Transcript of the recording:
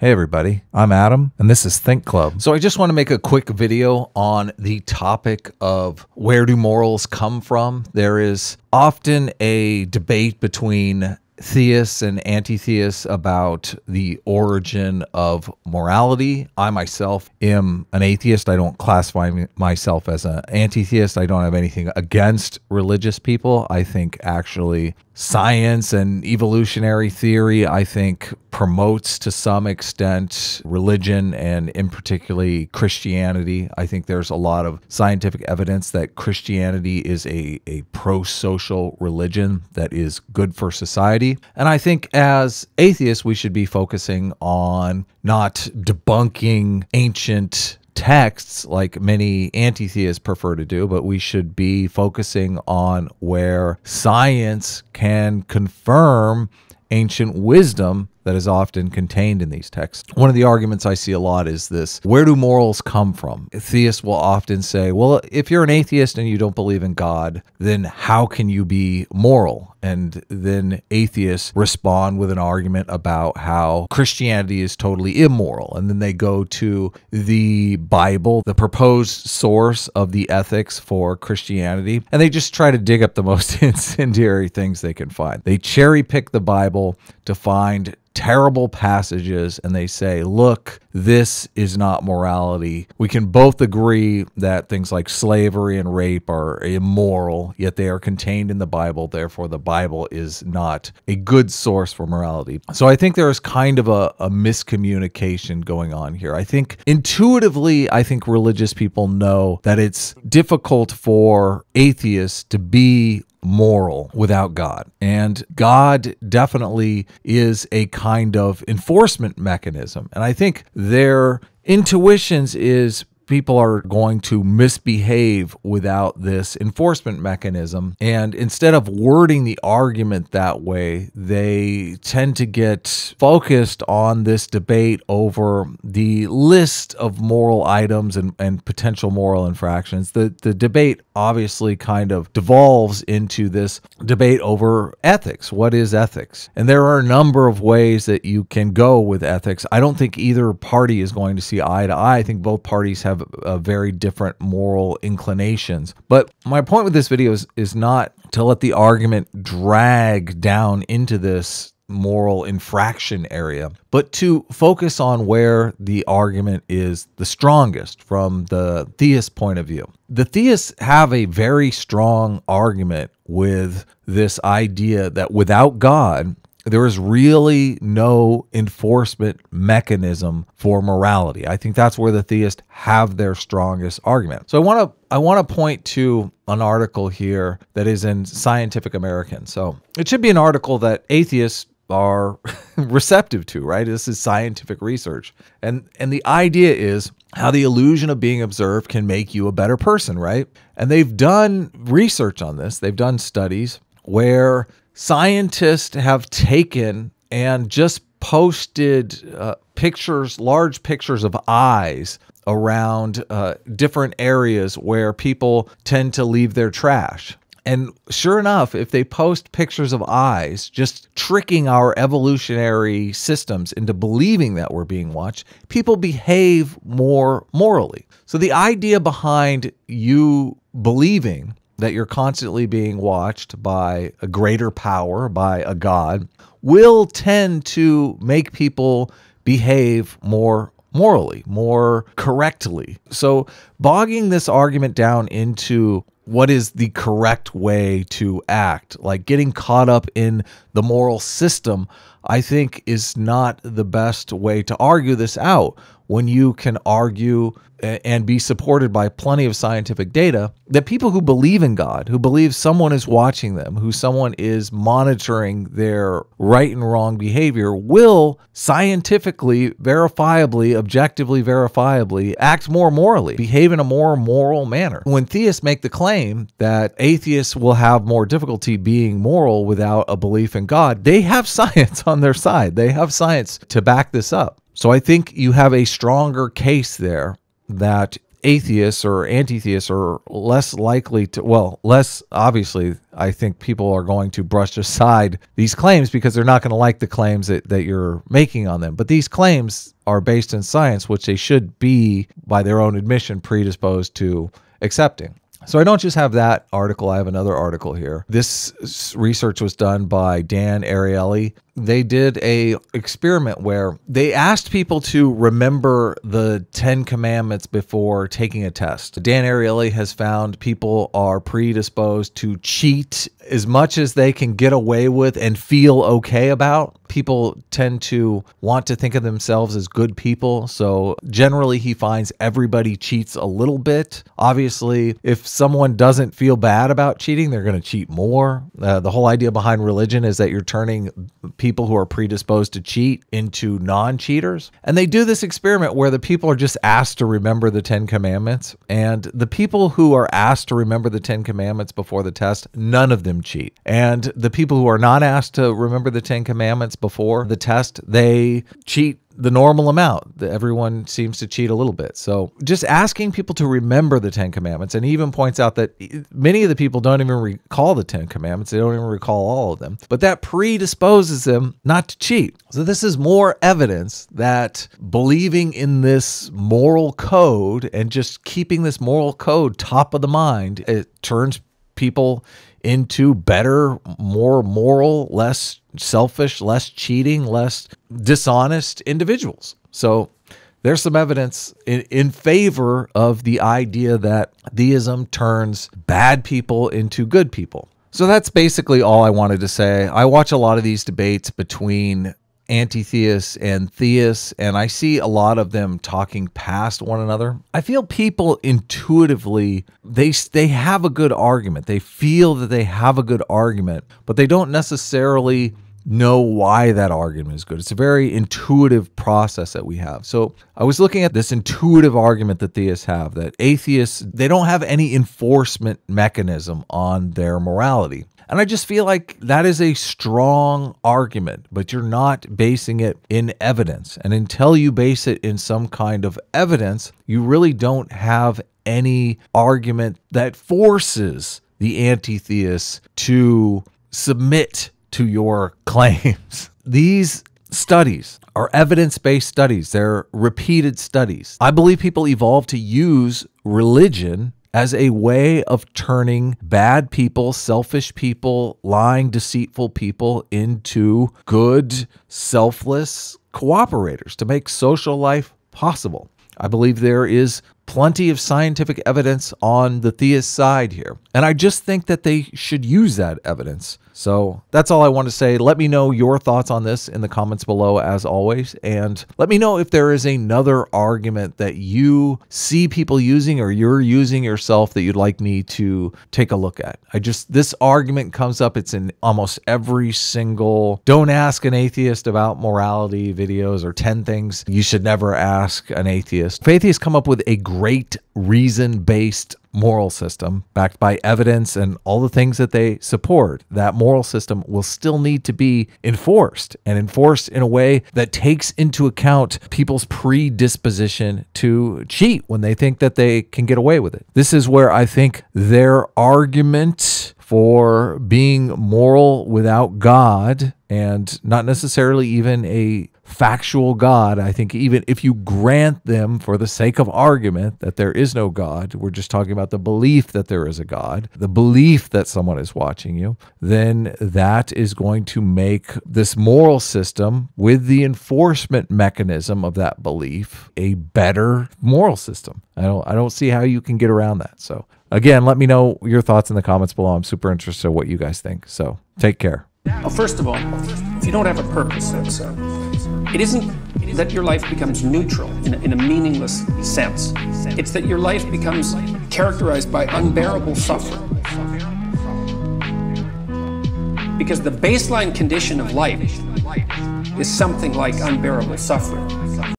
Hey everybody, I'm Adam, and this is Think Club. So I just want to make a quick video on the topic of where do morals come from. There is often a debate between theists and anti-theists about the origin of morality. I myself am an atheist. I don't classify myself as an anti-theist. I don't have anything against religious people. I think actually science and evolutionary theory, I think, promotes to some extent religion, and in particularly Christianity. I think there's a lot of scientific evidence that Christianity is a pro-social religion that is good for society. And I think as atheists, we should be focusing on not debunking ancient texts like many anti-theists prefer to do, but we should be focusing on where science can confirm ancient wisdom that is often contained in these texts. One of the arguments I see a lot is this: where do morals come from? Theists will often say, well, if you're an atheist and you don't believe in God, then how can you be moral? And then atheists respond with an argument about how Christianity is totally immoral. And then they go to the Bible, the proposed source of the ethics for Christianity, and they just try to dig up the most incendiary things they can find. They cherry pick the Bible to find terrible passages, and they say, look, this is not morality. We can both agree that things like slavery and rape are immoral, yet they are contained in the Bible. Therefore, the Bible is not a good source for morality. So I think there is kind of a miscommunication going on here. I think intuitively, I think religious people know that it's difficult for atheists to be moral without God. And God definitely is a kind of enforcement mechanism. And I think their intuitions is people are going to misbehave without this enforcement mechanism. And instead of wording the argument that way, they tend to get focused on this debate over the list of moral items and potential moral infractions. The debate obviously kind of devolves into this debate over ethics. What is ethics? And there are a number of ways that you can go with ethics. I don't think either party is going to see eye to eye. I think both parties have very different moral inclinations. But my point with this video is not to let the argument drag down into this moral infraction area, but to focus on where the argument is the strongest from the theist point of view. The theists have a very strong argument with this idea that without God, there is really no enforcement mechanism for morality. I think that's where the theists have their strongest argument. So I want to point to an article here that is in Scientific American. So it should be an article that atheists are receptive to, right? This is scientific research. And the idea is how the illusion of being observed can make you a better person, right? And they've done research on this. They've done studies where scientists have taken and just posted pictures, large pictures of eyes around different areas where people tend to leave their trash. And sure enough, if they post pictures of eyes, just tricking our evolutionary systems into believing that we're being watched, people behave more morally. So the idea behind you believing that you're constantly being watched by a greater power, by a God, will tend to make people behave more morally, more correctly. So bogging this argument down into what is the correct way to act, like getting caught up in the moral system, I think is not the best way to argue this out, when you can argue and be supported by plenty of scientific data that people who believe in God, who believe someone is watching them, who someone is monitoring their right and wrong behavior, will scientifically, verifiably, objectively verifiably act more morally, behave in a more moral manner. When theists make the claim that atheists will have more difficulty being moral without a belief in God, they have science on their side. They have science to back this up. So I think you have a stronger case there that atheists or anti-theists are less likely to, well, less obviously I think people are going to brush aside these claims because they're not going to like the claims that you're making on them. But these claims are based in science, which they should be, by their own admission, predisposed to accepting. So I don't just have that article. I have another article here. This research was done by Dan Ariely. They did a experiment where they asked people to remember the 10 commandments before taking a test. Dan Ariely has found people are predisposed to cheat as much as they can get away with and feel okay about. People tend to want to think of themselves as good people. So generally he finds everybody cheats a little bit. Obviously, if someone doesn't feel bad about cheating, they're going to cheat more. The whole idea behind religion is that you're turning people who are predisposed to cheat into non-cheaters. And they do this experiment where the people are just asked to remember the 10 commandments. And the people who are asked to remember the 10 commandments before the test, none of them cheat. And the people who are not asked to remember the 10 commandments before the test, they cheat the normal amount. Everyone seems to cheat a little bit. So just asking people to remember the 10 commandments, and he even points out that many of the people don't even recall the 10 commandments. They don't even recall all of them, but that predisposes them not to cheat. So this is more evidence that believing in this moral code and just keeping this moral code top of the mind, it turns people into better, more moral, less selfish, less cheating, less dishonest individuals. So there's some evidence in favor of the idea that theism turns bad people into good people. So that's basically all I wanted to say. I watch a lot of these debates between anti-theists and theists, and I see a lot of them talking past one another. I feel people intuitively, they have a good argument. They feel that they have a good argument, but they don't necessarily know why that argument is good. It's a very intuitive process that we have. So I was looking at this intuitive argument that theists have, that atheists, they don't have any enforcement mechanism on their morality. And I just feel like that is a strong argument, but you're not basing it in evidence. And until you base it in some kind of evidence, you really don't have any argument that forces the anti-theists to submit to your claims. These studies are evidence-based studies. They're repeated studies. I believe people evolved to use religion as a way of turning bad people, selfish people, lying, deceitful people into good, selfless cooperators to make social life possible. I believe there is plenty of scientific evidence on the theist side here. And I just think that they should use that evidence. So that's all I want to say. Let me know your thoughts on this in the comments below, as always. And let me know if there is another argument that you see people using or you're using yourself that you'd like me to take a look at. This argument comes up. It's in almost every single "don't ask an atheist about morality" videos, or 10 things you should never ask an atheist. If atheists come up with a great reason-based moral system backed by evidence and all the things that they support, that moral system will still need to be enforced, and enforced in a way that takes into account people's predisposition to cheat when they think that they can get away with it. This is where I think their argument for being moral without God, and not necessarily even a factual God, I think even if you grant them, for the sake of argument, that there is no God, we're just talking about the belief that there is a God, the belief that someone is watching you, then that is going to make this moral system with the enforcement mechanism of that belief a better moral system. I don't see how you can get around that. So again, let me know your thoughts in the comments below. I'm super interested in what you guys think. So take care. Well, first of all, if you don't have a purpose, it isn't that your life becomes neutral in a meaningless sense. It's that your life becomes characterized by unbearable suffering. Because the baseline condition of life is something like unbearable suffering.